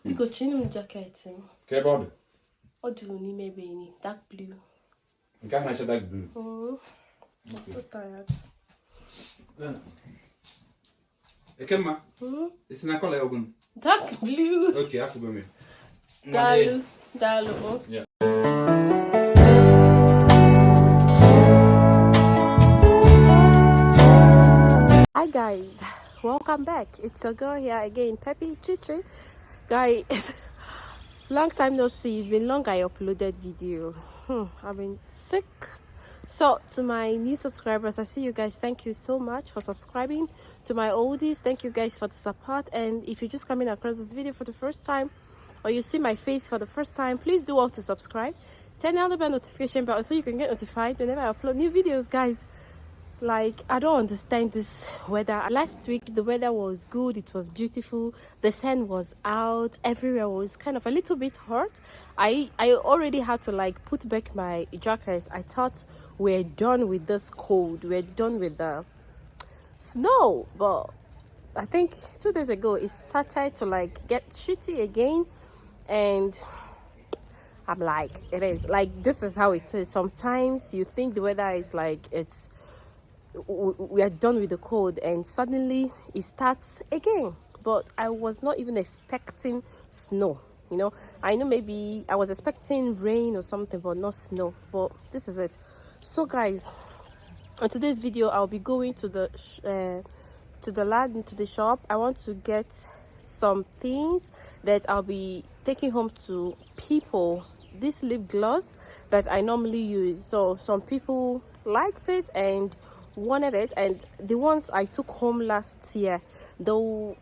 You go change jacket. Okay, body. Or do you need maybe dark blue? You can't have dark blue. Oh, I'm so tired. Ekema. It's in a color ogun. Dark blue. Okay, I forgot me. Dalu. Oh. Yeah. Hi guys, welcome back. It's your girl here again, Peppy Chichi. Guys, long time no see. It's been long I uploaded video. I've been sick. So to my new subscribers, I see you guys. Thank you so much for subscribing. To my oldies, thank you guys for the support. And if you're just coming across this video for the first time, or you see my face for the first time, please do all to subscribe. Turn on the bell notification bell so you can get notified whenever I upload new videos, guys. Like, I don't understand this weather. Last week the weather was good, it was beautiful, the sun was out, everywhere was kind of a little bit hot. I already had to like put back my jacket. I thought we're done with this cold, we're done with the snow, but I think 2 days ago it started to like get shitty again, and I'm like, it is like, this is how it is. Sometimes you think the weather is like, we are done with the cold, and suddenly it starts again. But I was not even expecting snow, you know. I know maybe I was expecting rain or something, but not snow. But this is it. So guys, on today's video I'll be going to the shop. I want to get some things that I'll be taking home to people. This lip gloss that I normally use, so some people liked it and wanted it, and the ones I took home last year, the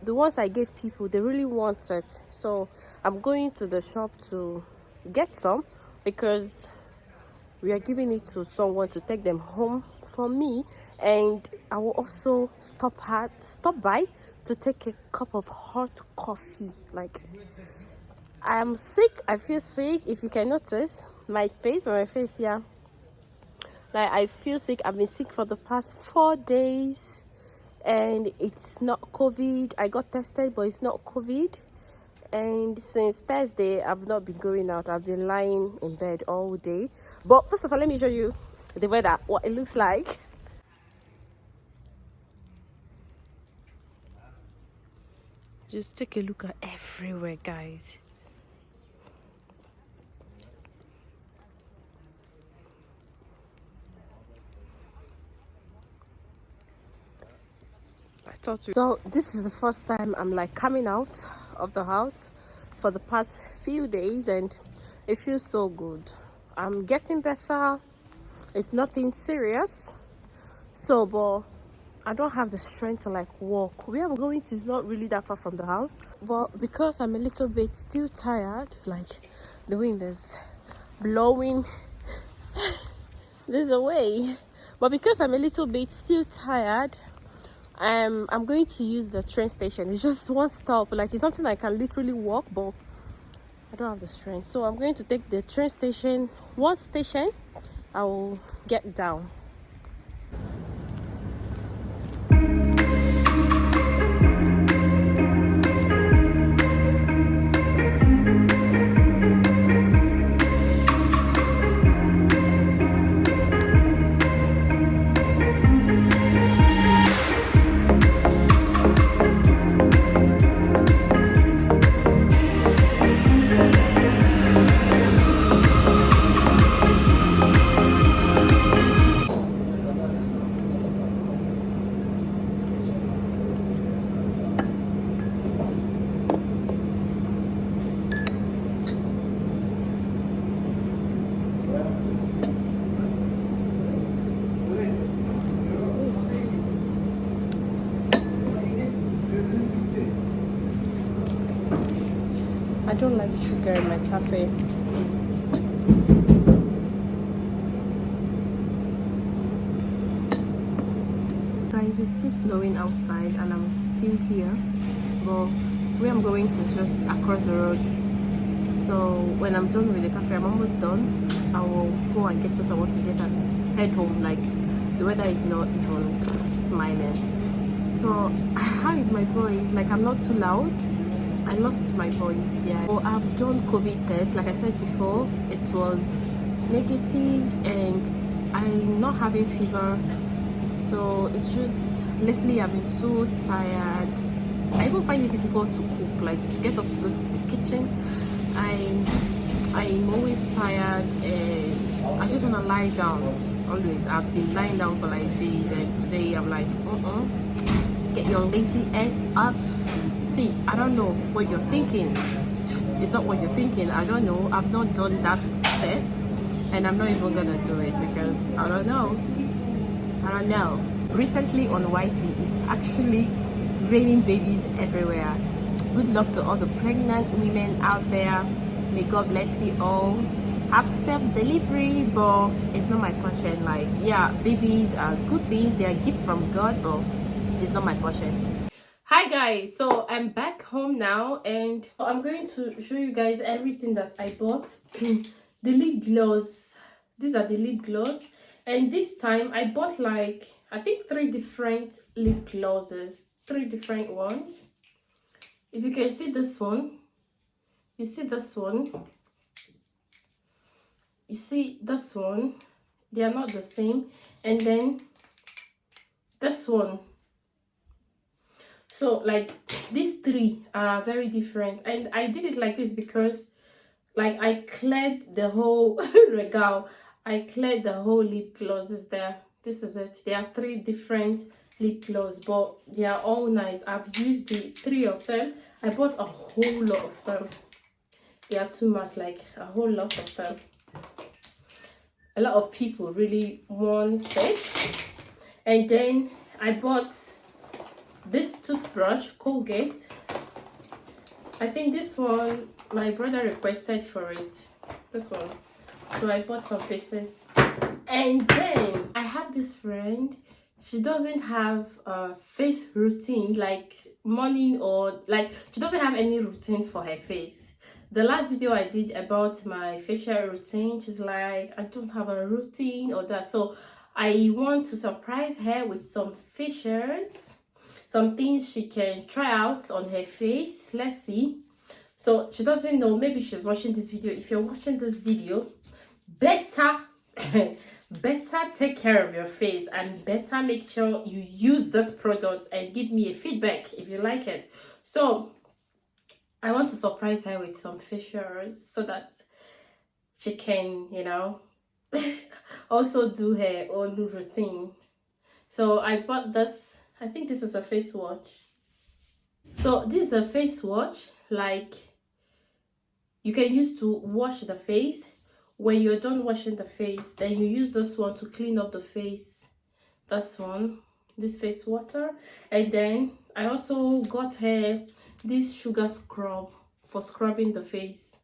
ones I gave people, they really want it. So I'm going to the shop to get some, because we are giving it to someone to take them home for me. And I will also stop by to take a cup of hot coffee. Like, I am sick, I feel sick. If you can notice my face, yeah, like I feel sick. I've been sick for the past 4 days, and it's not COVID. I got tested, but it's not COVID. And since Thursday I've not been going out. I've been lying in bed all day. But first of all, let me show you the weather, what it looks like. Just take a look at everywhere, guys. So this is the first time I'm like coming out of the house for the past few days, and it feels so good. I'm getting better. It's nothing serious, so but I don't have the strength to like walk. Where I'm going to is not really that far from the house, but because I'm a little bit still tired, like the wind is blowing this away, but because I'm a little bit still tired, I'm going to use the train station. It's just one stop, like it's something I can literally walk, but I don't have the strength. So I'm going to take the train station. One station I will get down. I don't like sugar in my cafe. Guys, it's still snowing outside and I'm still here, but where I'm going to is just across the road. So when I'm done with the cafe, I'm almost done, I will go and get what I want to get and head home. Like, the weather is not even smiling. So how is my voice? Like, I'm not too loud. I lost my voice. Yeah. So I've done COVID test. Like I said before, it was negative, and I'm not having fever. So it's just lately I've been so tired. I even find it difficult to cook, like to get up to go to the kitchen. I'm always tired, and I just want to lie down. Always, I've been lying down for like days, and today I'm like, get your lazy ass up. See, I don't know what you're thinking. It's not what you're thinking. I don't know. I've not done that test, and I'm not even gonna do it because I don't know. Recently on YT, it's actually raining babies everywhere. Good luck to all the pregnant women out there. May God bless you all. Have self-delivery, but it's not my portion. Like, yeah, babies are good things. They are a gift from God, but it's not my portion. Hi guys, so I'm back home now, and I'm going to show you guys everything that I bought. The lip gloss. These are the lip gloss. And this time I bought like, I think 3 different lip glosses, 3 different ones. If you can see this one, you see this one, you see this one, they are not the same. And then this one. So like these 3 are very different, and I did it like this because like I cleared the whole regal. I cleared the whole lip glosses there. This is it. There are 3 different lip gloss, but they are all nice. I've used the 3 of them. I bought a whole lot of them. They are too much, like a whole lot of them. A lot of people really want it. And then I bought this toothbrush, Colgate. I think this one my brother requested for it. This one. So I bought some pieces. And then I have this friend. She doesn't have a face routine, like morning, or like she doesn't have any routine for her face. The last video I did about my facial routine, she's like, I don't have a routine or that. So I want to surprise her with some facials, some things she can try out on her face. Let's see. So she doesn't know, maybe she's watching this video. If you're watching this video, better take care of your face, and better make sure you use this product and give me a feedback if you like it. So I want to surprise her with some facials so that she can, you know, also do her own routine. So I bought this. I think this is a face wash. So this is a face wash, like you can use to wash the face. When you're done washing the face, then you use this one to clean up the face. This one, this face water. And then I also got her this sugar scrub for scrubbing the face.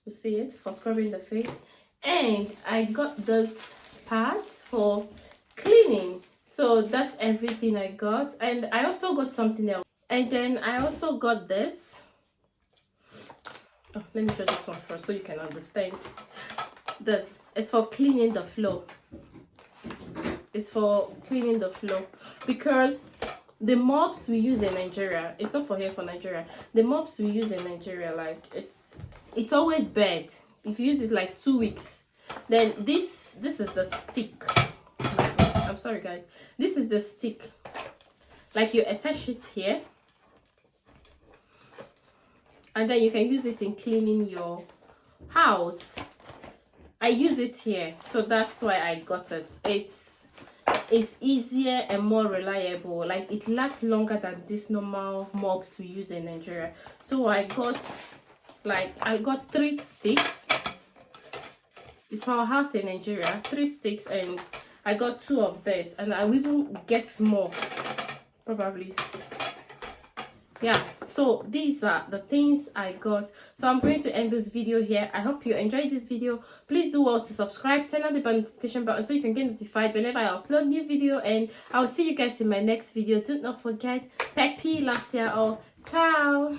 You see it? For scrubbing the face. And I got this pads for cleaning. So that's everything I got. And I also got something else. And then I also got this. Oh, let me show this one first so you can understand. This is for cleaning the floor. It's for cleaning the floor, because the mops we use in Nigeria, it's not for here, for Nigeria. The mops we use in Nigeria, like it's always bad. If you use it like 2 weeks, then this is the stick. I'm sorry guys, this is the stick. Like you attach it here, and then you can use it in cleaning your house. I use it here, so that's why I got it. It's easier and more reliable. Like it lasts longer than these normal mops we use in Nigeria. So I got 3 sticks. It's for our house in Nigeria, 3 sticks, and I got 2 of this, and I will even get more probably. Yeah, so these are the things I got. So I'm going to end this video here. I hope you enjoyed this video. Please do well to subscribe, turn on the notification button so you can get notified whenever I upload new video, and I'll see you guys in my next video. Do not forget, Peppy loves you all. Ciao.